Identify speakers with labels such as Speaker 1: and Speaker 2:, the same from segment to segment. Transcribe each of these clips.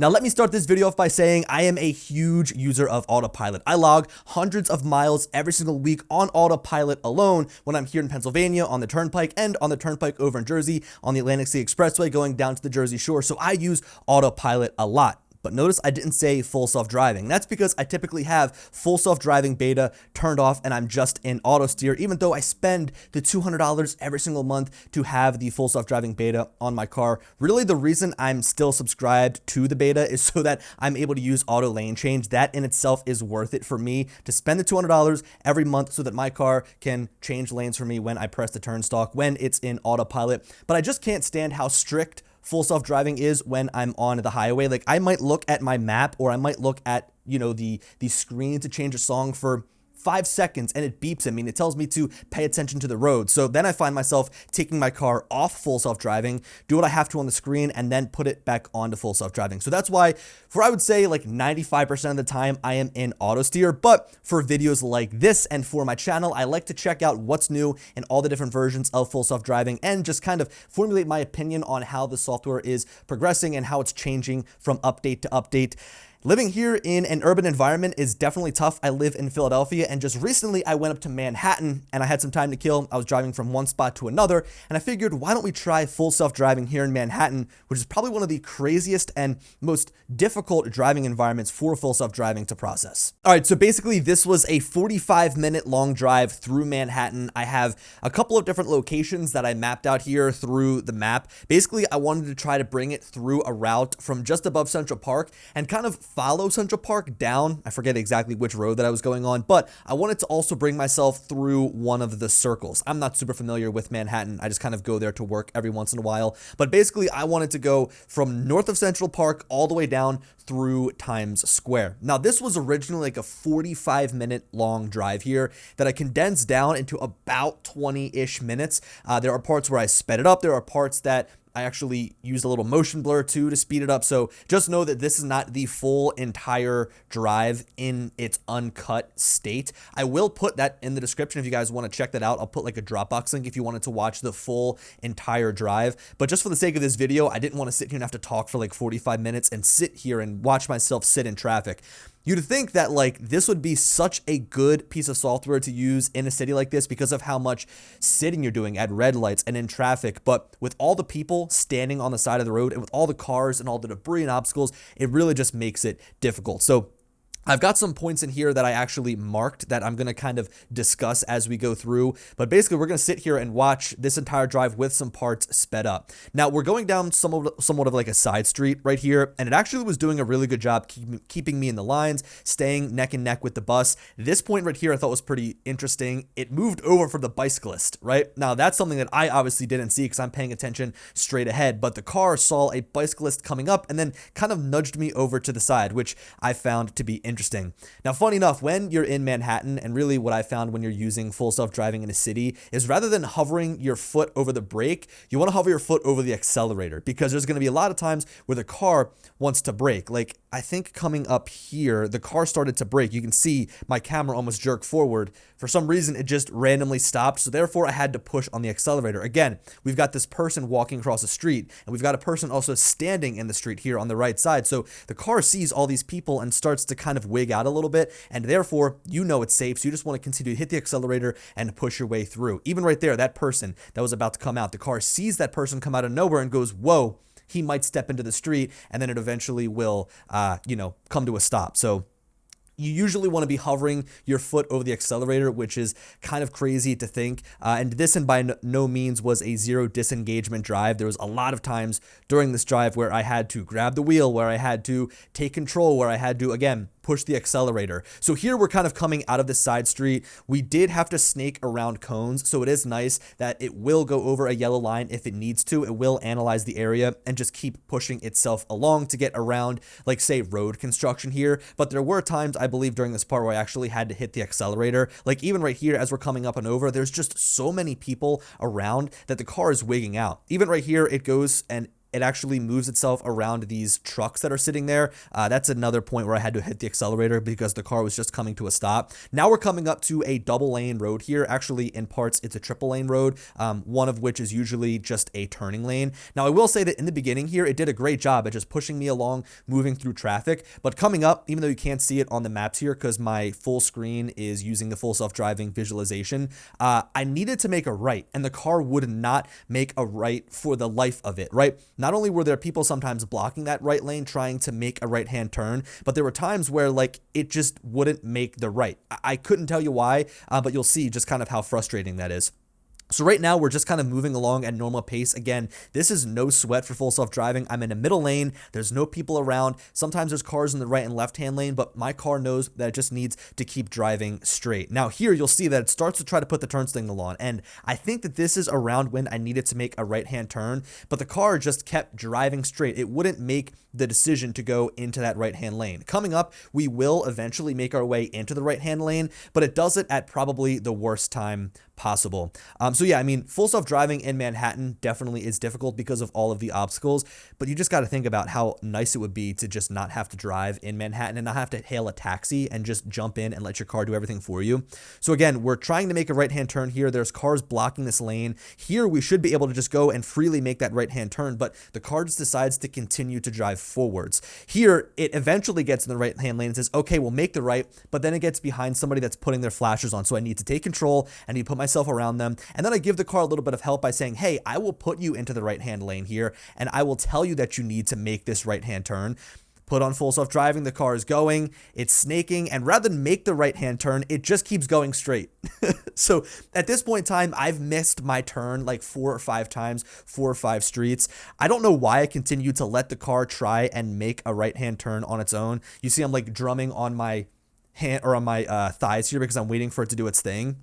Speaker 1: Now, let me start this video off by saying I am a huge user of Autopilot. I log hundreds of miles every single week on Autopilot alone when I'm here in Pennsylvania on the Turnpike and on the Turnpike over in Jersey on the Atlantic City Expressway going down to the Jersey Shore. So I use Autopilot a lot. But notice I didn't say full self-driving. That's because I typically have full self-driving beta turned off and I'm just in auto steer, even though I spend the $200 every single month to have the full self-driving beta on my car. Really, the reason I'm still subscribed to the beta is so that I'm able to use auto lane change. That in itself is worth it for me to spend the $200 every month so that my car can change lanes for me when I press the turn stalk, when it's in Autopilot. But I just can't stand how strict full self-driving is when I'm on the highway. Like, I might look at my map or I might look at, the screen to change a song for 5 seconds and it beeps at me and it tells me to pay attention to the road. So then I find myself taking my car off full self-driving, do what I have to on the screen, and then put it back onto full self-driving. So that's why, for I would say like 95% of the time, I am in auto steer. But for videos like this and for my channel, I like to check out what's new in all the different versions of full self-driving and just kind of formulate my opinion on how the software is progressing and how it's changing from update to update. Living here in an urban environment is definitely tough. I live in Philadelphia, and just recently I went up to Manhattan and I had some time to kill. I was driving from one spot to another, and I figured, why don't we try full self-driving here in Manhattan, which is probably one of the craziest and most difficult driving environments for full self-driving to process. All right, so basically this was a 45-minute long drive through Manhattan. I have a couple of different locations that I mapped out here through the map. Basically, I wanted to try to bring it through a route from just above Central Park and kind of follow Central Park down. I forget exactly which road that I was going on, but I wanted to also bring myself through one of the circles. I'm not super familiar with Manhattan. I just kind of go there to work every once in a while. But basically, I wanted to go from north of Central Park all the way down through Times Square. Now, this was originally like a 45-minute long drive here that I condensed down into about 20-ish minutes. There are parts where I sped it up. There are parts that I actually used a little motion blur too to speed it up. So just know that this is not the full entire drive in its uncut state. I will put that in the description if you guys want to check that out. I'll put like a Dropbox link if you wanted to watch the full entire drive. But just for the sake of this video, I didn't want to sit here and have to talk for like 45 minutes and sit here and watch myself sit in traffic. You'd think that like this would be such a good piece of software to use in a city like this because of how much sitting you're doing at red lights and in traffic. But with all the people standing on the side of the road and with all the cars and all the debris and obstacles, it really just makes it difficult. So I've got some points in here that I actually marked that I'm going to kind of discuss as we go through. But basically, we're going to sit here and watch this entire drive with some parts sped up. Now, we're going down somewhat of like a side street right here, and it actually was doing a really good job keeping me in the lines, staying neck and neck with the bus. This point right here I thought was pretty interesting. It moved over for the bicyclist, right? Now, that's something that I obviously didn't see because I'm paying attention straight ahead, but the car saw a bicyclist coming up and then kind of nudged me over to the side, which I found to be interesting. Now, funny enough, when you're in Manhattan, and really what I found when you're using full self-driving in a city is rather than hovering your foot over the brake, you want to hover your foot over the accelerator because there's going to be a lot of times where the car wants to brake. Like, I think coming up here, the car started to brake. You can see my camera almost jerk forward. For some reason, it just randomly stopped. So therefore, I had to push on the accelerator. Again, we've got this person walking across the street, and we've got a person also standing in the street here on the right side. So the car sees all these people and starts to kind of wig out a little bit. And therefore, you know it's safe. So you just want to continue to hit the accelerator and push your way through. Even right there, that person that was about to come out, the car sees that person come out of nowhere and goes, whoa, he might step into the street, and then it eventually will, come to a stop. So you usually want to be hovering your foot over the accelerator, which is kind of crazy to think. And this, and by no means, was a zero disengagement drive. There was a lot of times during this drive where I had to grab the wheel, where I had to take control, where I had to, again, push the accelerator. So here we're kind of coming out of the side street. We did have to snake around cones, so it is nice that it will go over a yellow line if it needs to. It will analyze the area and just keep pushing itself along to get around, like, say, road construction here. But there were times, I believe, during this part where I actually had to hit the accelerator. Like, even right here, as we're coming up and over, there's just so many people around that the car is wigging out. Even right here, it goes and it actually moves itself around these trucks that are sitting there. That's another point where I had to hit the accelerator because the car was just coming to a stop. Now we're coming up to a double lane road here. Actually, in parts, it's a triple lane road, one of which is usually just a turning lane. Now, I will say that in the beginning here, it did a great job at just pushing me along, moving through traffic. But coming up, even though you can't see it on the maps here because my full screen is using the full self-driving visualization, I needed to make a right, and the car would not make a right for the life of it, right? Not only were there people sometimes blocking that right lane trying to make a right-hand turn, but there were times where like it just wouldn't make the right. I couldn't tell you why, but you'll see just kind of how frustrating that is. So right now, we're just kind of moving along at normal pace. Again, this is no sweat for full self-driving. I'm in a middle lane. There's no people around. Sometimes there's cars in the right and left-hand lane, but my car knows that it just needs to keep driving straight. Now here, you'll see that it starts to try to put the turn signal on, and I think that this is around when I needed to make a right-hand turn, but the car just kept driving straight. It wouldn't make the decision to go into that right-hand lane. Coming up, we will eventually make our way into the right-hand lane, but it does it at probably the worst time possible. So yeah, I mean, full self-driving in Manhattan definitely is difficult because of all of the obstacles, but you just got to think about how nice it would be to just not have to drive in Manhattan and not have to hail a taxi and just jump in and let your car do everything for you. So again, we're trying to make a right-hand turn here. There's cars blocking this lane. Here, we should be able to just go and freely make that right-hand turn, but the car just decides to continue to drive forwards. Here, it eventually gets in the right-hand lane and says, okay, we'll make the right, but then it gets behind somebody that's putting their flashers on. So I need to take control. I need to put myself around them. And then I give the car a little bit of help by saying, hey, I will put you into the right-hand lane here, and I will tell you that you need to make this right-hand turn. Put on full self-driving, the car is going, it's snaking, and rather than make the right-hand turn, it just keeps going straight. So at this point in time, I've missed my turn like 4 or 5 times, 4 or 5 streets. I don't know why I continue to let the car try and make a right-hand turn on its own. You see I'm like drumming on my hand or on my thighs here because I'm waiting for it to do its thing.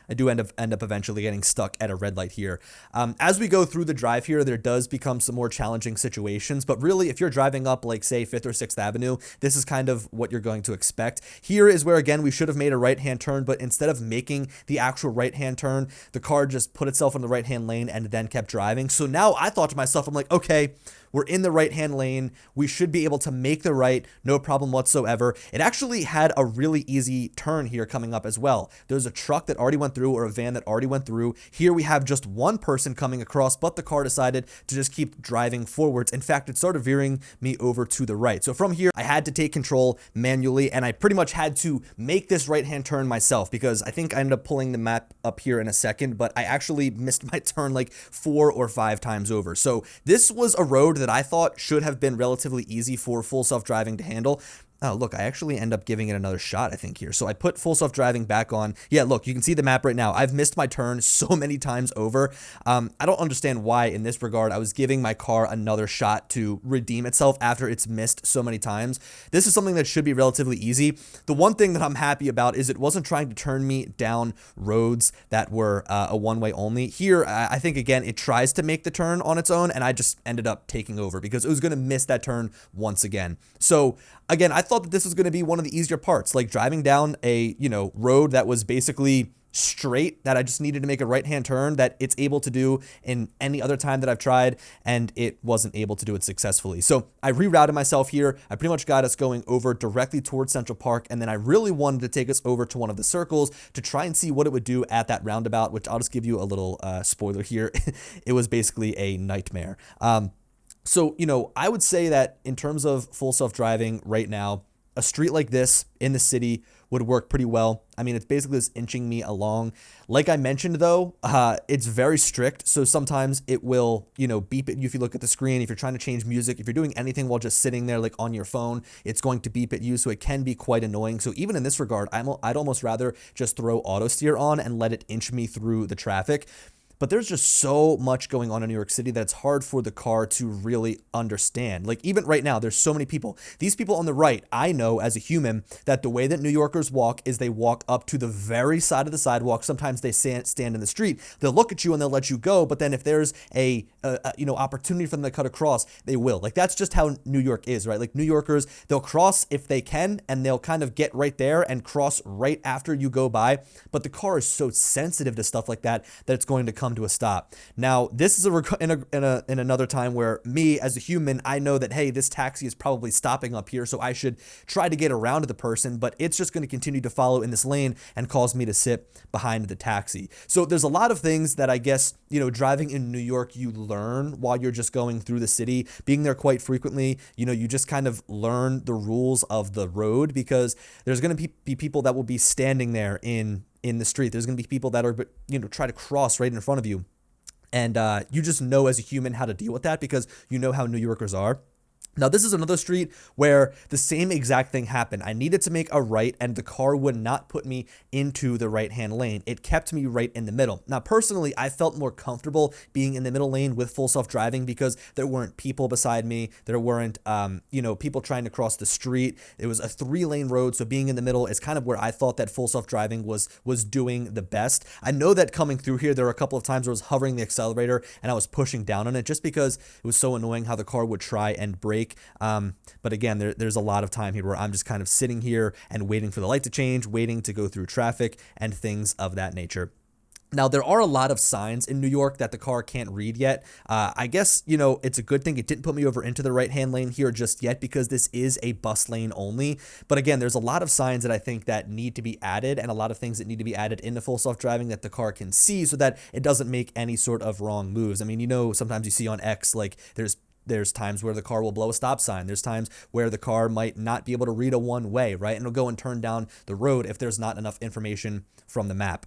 Speaker 1: I do end up eventually getting stuck at a red light here. As we go through the drive here, there does become some more challenging situations, but really if you're driving up like say 5th or 6th Avenue, this is kind of what you're going to expect. Here is where again, we should have made a right-hand turn, but instead of making the actual right-hand turn, the car just put itself in the right-hand lane and then kept driving. So now I thought to myself, I'm like, okay, we're in the right-hand lane. We should be able to make the right, no problem whatsoever. It actually had a really easy turn here coming up as well. There's a truck that already went through or a van that already went through. Here we have just one person coming across, but the car decided to just keep driving forwards. In fact, it started veering me over to the right. So from here, I had to take control manually, and I pretty much had to make this right-hand turn myself because I think I ended up pulling the map up here in a second, but I actually missed my turn like 4 or 5 times over. So this was a road that I thought should have been relatively easy for full self-driving to handle. Oh, look, I actually end up giving it another shot, I think, here. So I put full self-driving back on. Yeah, look, you can see the map right now. I've missed my turn so many times over. I don't understand why, in this regard, I was giving my car another shot to redeem itself after it's missed so many times. This is something that should be relatively easy. The one thing that I'm happy about is it wasn't trying to turn me down roads that were a one-way only. Here, I think, again, it tries to make the turn on its own, and I just ended up taking over because it was going to miss that turn once again. So, again, I thought that this was going to be one of the easier parts, like driving down a, road that was basically straight, that I just needed to make a right-hand turn that it's able to do in any other time that I've tried, and it wasn't able to do it successfully. So I rerouted myself here. I pretty much got us going over directly towards Central Park, and then I really wanted to take us over to one of the circles to try and see what it would do at that roundabout, which I'll just give you a little spoiler here. It was basically a nightmare. So, I would say that in terms of full self-driving right now, a street like this in the city would work pretty well. I mean, it's basically just inching me along. Like I mentioned, though, it's very strict. So sometimes it will, beep at you if you look at the screen. If you're trying to change music, if you're doing anything while just sitting there like on your phone, it's going to beep at you. So it can be quite annoying. So even in this regard, I'd almost rather just throw auto steer on and let it inch me through the traffic. But there's just so much going on in New York City that it's hard for the car to really understand. Like even right now, there's so many people. These people on the right, I know as a human that the way that New Yorkers walk is they walk up to the very side of the sidewalk. Sometimes they stand in the street. They'll look at you and they'll let you go. But then if there's a opportunity for them to cut across, they will. Like that's just how New York is, right? Like New Yorkers, they'll cross if they can, and they'll kind of get right there and cross right after you go by. But the car is so sensitive to stuff like that that it's going to come come to a stop. Now, this is in another time where me as a human, I know that, hey, this taxi is probably stopping up here, so I should try to get around the person, but it's just going to continue to follow in this lane and cause me to sit behind the taxi. So there's a lot of things that I guess, driving in New York, you learn while you're just going through the city. Being there quite frequently, you just kind of learn the rules of the road, because there's going to be people that will be standing there in the street. There's going to be people that are, try to cross right in front of you. And you just know as a human how to deal with that, because you know how New Yorkers are. Now, this is another street where the same exact thing happened. I needed to make a right, and the car would not put me into the right-hand lane. It kept me right in the middle. Now, personally, I felt more comfortable being in the middle lane with full self-driving, because there weren't people beside me. There weren't, people trying to cross the street. It was a 3-lane road, so being in the middle is kind of where I thought that full self-driving was doing the best. I know that coming through here, there were a couple of times where I was hovering the accelerator and I was pushing down on it, just because it was so annoying how the car would try and brake. But again, there's a lot of time here where I'm just kind of sitting here and waiting for the light to change, waiting to go through traffic and things of that nature. Now, there are a lot of signs in New York that the car can't read yet. I guess, it's a good thing it didn't put me over into the right-hand lane here just yet, because this is a bus lane only. But again, there's a lot of signs that I think that need to be added, and a lot of things that need to be added into full self-driving that the car can see, so that it doesn't make any sort of wrong moves. I mean, sometimes you see on X, like there's times where the car will blow a stop sign. There's times where the car might not be able to read a one-way, right? And it'll go and turn down the road if there's not enough information from the map.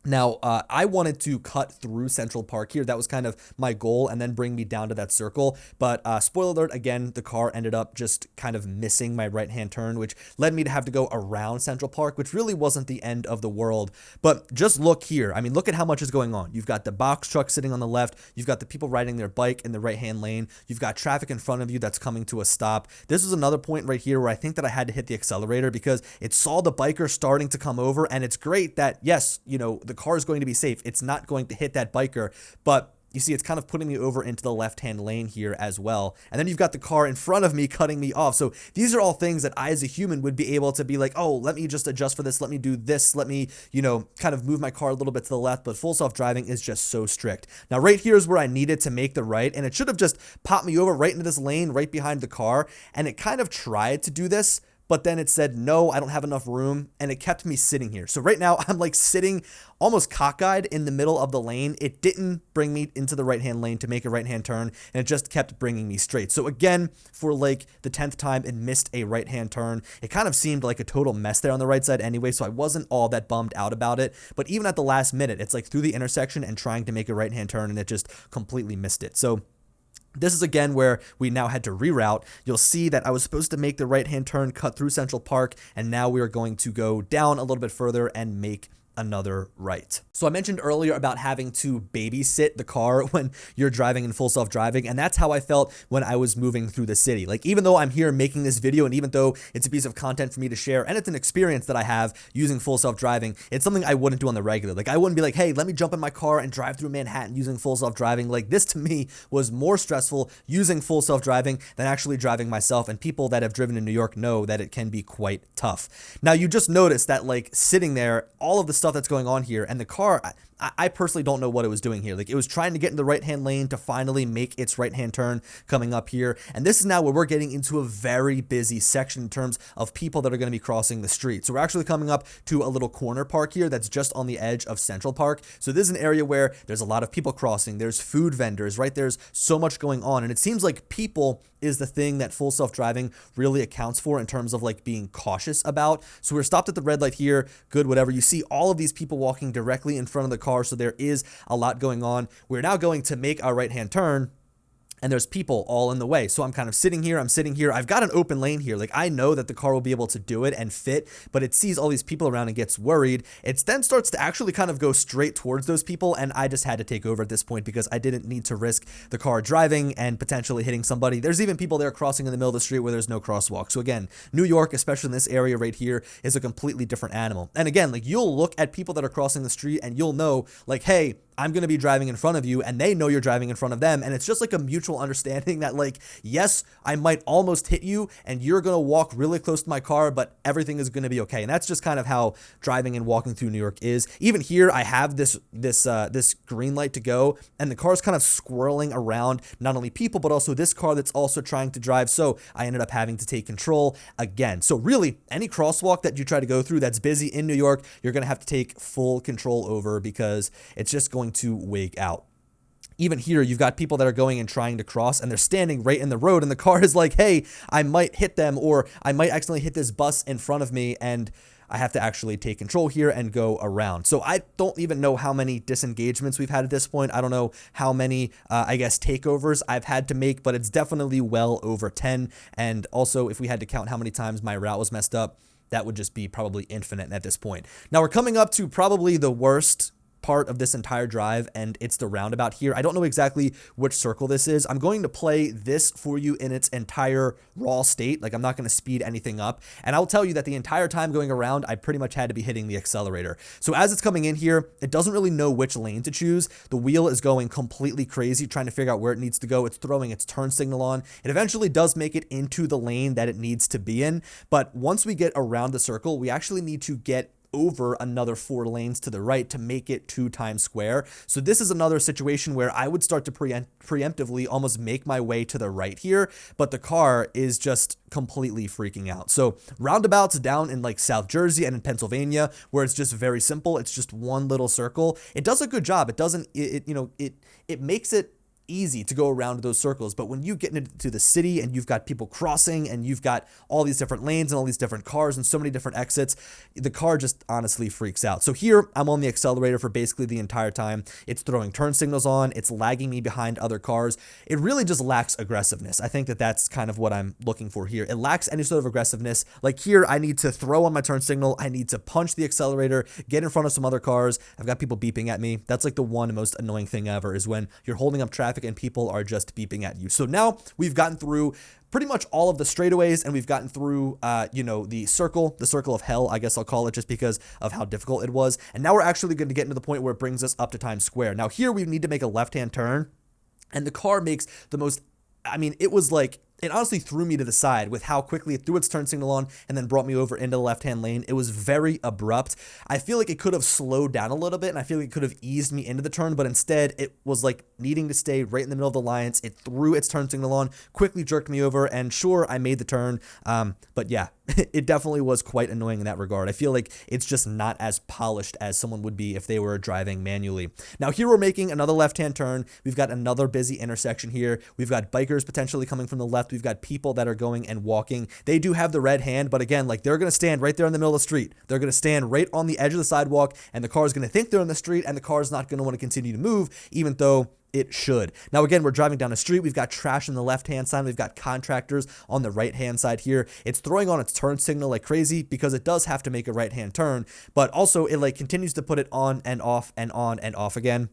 Speaker 1: Now, I wanted to cut through Central Park here. That was kind of my goal, and then bring me down to that circle. But spoiler alert, again, the car ended up just kind of missing my right-hand turn, which led me to have to go around Central Park, which really wasn't the end of the world. But just look here. I mean, look at how much is going on. You've got the box truck sitting on the left. You've got the people riding their bike in the right-hand lane. You've got traffic in front of you that's coming to a stop. This was another point right here where I think that I had to hit the accelerator, because it saw the biker starting to come over. And it's great that, yes, the car is going to be safe. It's not going to hit that biker, but you see, it's kind of putting me over into the left-hand lane here as well. And then you've got the car in front of me cutting me off. So these are all things that I, as a human, would be able to be like, oh, let me just adjust for this. Let me do this. Let me, kind of move my car a little bit to the left. But full self-driving is just so strict. Now, right here is where I needed to make the right, and it should have just popped me over right into this lane right behind the car. And it kind of tried to do this, but then it said, no, I don't have enough room, and it kept me sitting here. So right now, I'm like sitting almost cockeyed in the middle of the lane. It didn't bring me into the right-hand lane to make a right-hand turn, and it just kept bringing me straight. So again, for like the 10th time, it missed a right-hand turn. It kind of seemed like a total mess there on the right side anyway, so I wasn't all that bummed out about it. But even at the last minute, it's like through the intersection and trying to make a right-hand turn, and it just completely missed it. So this is again where we now had to reroute. You'll see that I was supposed to make the right-hand turn, cut through Central Park, and now we are going to go down a little bit further and make another right. So I mentioned earlier about having to babysit the car when you're driving in full self-driving, and that's how I felt when I was moving through the city. Like, even though I'm here making this video, and even though it's a piece of content for me to share, and it's an experience that I have using full self-driving, it's something I wouldn't do on the regular. Like, I wouldn't be like, hey, let me jump in my car and drive through Manhattan using full self-driving. Like, this to me was more stressful using full self-driving than actually driving myself, and people that have driven in New York know that it can be quite tough. Now, you just noticed that, like, sitting there, all of the stuff that's going on here, and the car, I personally don't know what it was doing here. Like, it was trying to get in the right-hand lane to finally make its right-hand turn coming up here. And this is now where we're getting into a very busy section in terms of people that are going to be crossing the street. So we're actually coming up to a little corner park here that's just on the edge of Central Park. So this is an area where there's a lot of people crossing. There's food vendors, right? There's so much going on. And it seems like people is the thing that full self-driving really accounts for in terms of like being cautious about. So we're stopped at the red light here. Good, whatever. You see all of these people walking directly in front of the car. So there is a lot going on. We're now going to make our right-hand turn, and there's people all in the way. So I'm kind of sitting here. I'm sitting here. I've got an open lane here. Like, I know that the car will be able to do it and fit, but it sees all these people around and gets worried. It then starts to actually kind of go straight towards those people, and I just had to take over at this point because I didn't need to risk the car driving and potentially hitting somebody. There's even people there crossing in the middle of the street where there's no crosswalk. So again, New York, especially in this area right here, is a completely different animal. And again, like, you'll look at people that are crossing the street and you'll know, like, hey, I'm going to be driving in front of you and they know you're driving in front of them. And it's just like a mutual understanding that like, yes, I might almost hit you and you're going to walk really close to my car, but everything is going to be okay. And that's just kind of how driving and walking through New York is. Even here, I have this green light to go and the car is kind of swirling around not only people, but also this car that's also trying to drive. So I ended up having to take control again. So really any crosswalk that you try to go through that's busy in New York, you're going to have to take full control over because it's just going to wig out. Even here, you've got people that are going and trying to cross and they're standing right in the road and the car is like, hey, I might hit them or I might accidentally hit this bus in front of me and I have to actually take control here and go around. So I don't even know how many disengagements we've had at this point. I don't know how many, I guess, takeovers I've had to make, but it's definitely well over 10. And also, if we had to count how many times my route was messed up, that would just be probably infinite at this point. Now we're coming up to probably the worst part of this entire drive, and it's the roundabout here. I don't know exactly which circle this is. I'm going to play this for you in its entire raw state. Like I'm not going to speed anything up. And I'll tell you that the entire time going around, I pretty much had to be hitting the accelerator. So as it's coming in here, it doesn't really know which lane to choose. The wheel is going completely crazy, trying to figure out where it needs to go. It's throwing its turn signal on. It eventually does make it into the lane that it needs to be in. But once we get around the circle, we actually need to get over another 4 lanes to the right to make it to Times Square. So this is another situation where I would start to preemptively almost make my way to the right here, but the car is just completely freaking out. So roundabouts down in like South Jersey and in Pennsylvania, where it's just very simple. It's just one little circle. It does a good job. It doesn't, it makes it easy to go around those circles. But when you get into the city and you've got people crossing and you've got all these different lanes and all these different cars and so many different exits, the car just honestly freaks out. So here I'm on the accelerator for basically the entire time. It's throwing turn signals on. It's lagging me behind other cars. It really just lacks aggressiveness. I think that that's kind of what I'm looking for here. It lacks any sort of aggressiveness. Like here, I need to throw on my turn signal. I need to punch the accelerator, get in front of some other cars. I've got people beeping at me. That's like the one most annoying thing ever is when you're holding up traffic and people are just beeping at you. So now we've gotten through pretty much all of the straightaways and we've gotten through, the circle of hell, I guess I'll call it, just because of how difficult it was. And now we're actually going to get into the point where it brings us up to Times Square. Now here we need to make a left-hand turn and the car makes the most, it was like, it honestly threw me to the side with how quickly it threw its turn signal on and then brought me over into the left-hand lane. It was very abrupt. I feel like it could have slowed down a little bit and I feel like it could have eased me into the turn, but instead it was like needing to stay right in the middle of the lines. It threw its turn signal on, quickly jerked me over, and sure, I made the turn. But yeah, it definitely was quite annoying in that regard. I feel like it's just not as polished as someone would be if they were driving manually. Now here we're making another left-hand turn. We've got another busy intersection here. We've got bikers potentially coming from the left. We've got people that are going and walking. They do have the red hand, but again, like they're going to stand right there in the middle of the street. They're going to stand right on the edge of the sidewalk and the car is going to think they're in the street and the car is not going to want to continue to move, even though it should. Now, again, we're driving down the street. We've got trash on the left-hand side. We've got contractors on the right-hand side here. It's throwing on its turn signal like crazy because it does have to make a right-hand turn, but also it like continues to put it on and off and on and off again,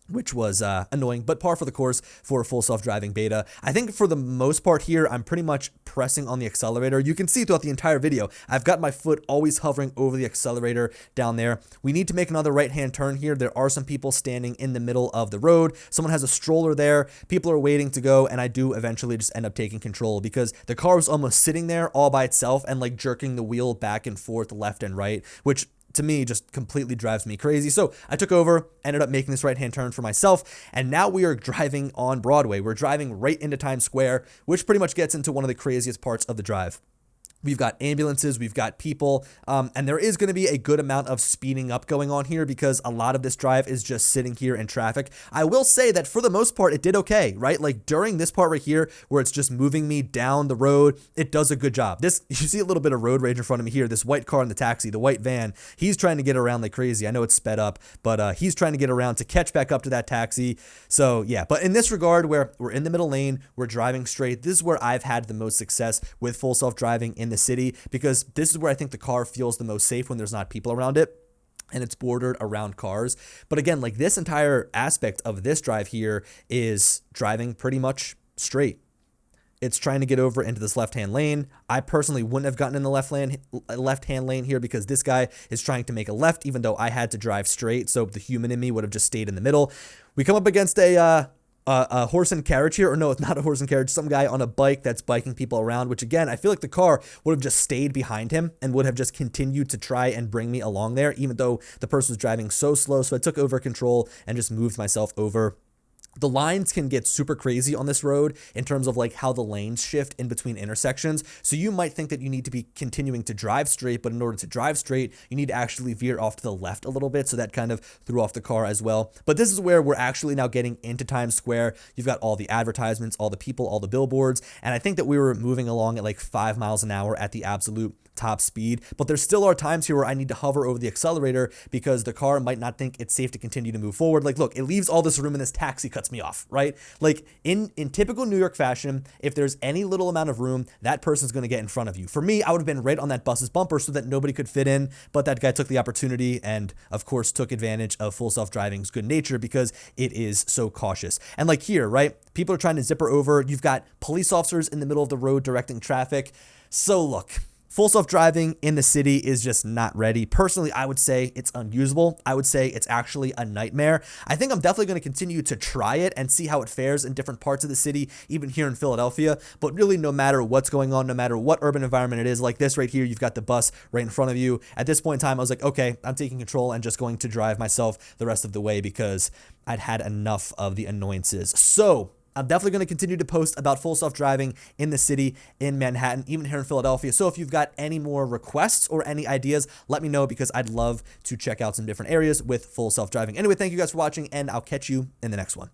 Speaker 1: which was annoying, but par for the course for a full self-driving beta. I think for the most part here, I'm pretty much pressing on the accelerator. You can see throughout the entire video, I've got my foot always hovering over the accelerator down there. We need to make another right-hand turn here. There are some people standing in the middle of the road. Someone has a stroller there. People are waiting to go, and I do eventually just end up taking control because the car was almost sitting there all by itself and like jerking the wheel back and forth left and right, which to me just completely drives me crazy. So I took over, ended up making this right-hand turn for myself, and now we are driving on Broadway. We're driving right into Times Square, which pretty much gets into one of the craziest parts of the drive. We've got ambulances, we've got people, and there is going to be a good amount of speeding up going on here because a lot of this drive is just sitting here in traffic. I will say that for the most part, it did okay, right? Like during this part right here where it's just moving me down the road, it does a good job. You see a little bit of road rage in front of me here. This white car in the taxi, the white van, he's trying to get around like crazy. I know it's sped up, but he's trying to get around to catch back up to that taxi. So yeah, but in this regard where we're in the middle lane, we're driving straight, this is where I've had the most success with full self-driving in the city because this is where I think the car feels the most safe when there's not people around it and it's bordered around cars. But again, like this entire aspect of this drive here is driving pretty much straight. it's trying to get over into this left-hand lane. I personally wouldn't have gotten in the left-hand lane here because this guy is trying to make a left, even though I had to drive straight. So the human in me would have just stayed in the middle. We come up against a horse and carriage here, or no, it's not a horse and carriage, some guy on a bike that's biking people around, which again, I feel like the car would have just stayed behind him and would have just continued to try and bring me along there, even though the person was driving so slow. So I took over control and just moved myself over. The lines can get super crazy on this road in terms of like how the lanes shift in between intersections. So you might think that you need to be continuing to drive straight, but in order to drive straight, you need to actually veer off to the left a little bit. So that kind of threw off the car as well. But this is where we're actually now getting into Times Square. You've got all the advertisements, all the people, all the billboards. And I think that we were moving along at like 5 miles an hour at the absolute top speed, but there still are times here where I need to hover over the accelerator because the car might not think it's safe to continue to move forward. Like, look, it leaves all this room and this taxi cuts me off, right? Like in typical New York fashion, if there's any little amount of room, that person's going to get in front of you. For me, I would have been right on that bus's bumper so that nobody could fit in, but that guy took the opportunity and of course took advantage of full self-driving's good nature because it is so cautious. And like here, right? People are trying to zipper over. You've got police officers in the middle of the road directing traffic. So look, full self-driving in the city is just not ready. Personally, I would say it's unusable. I would say it's actually a nightmare. I think I'm definitely going to continue to try it and see how it fares in different parts of the city, even here in Philadelphia. But really, no matter what's going on, no matter what urban environment it is, like this right here, you've got the bus right in front of you. At this point in time, I was like, okay, I'm taking control and just going to drive myself the rest of the way because I'd had enough of the annoyances. So I'm definitely going to continue to post about full self-driving in the city, in Manhattan, even here in Philadelphia. So if you've got any more requests or any ideas, let me know because I'd love to check out some different areas with full self-driving. Anyway, thank you guys for watching, and I'll catch you in the next one.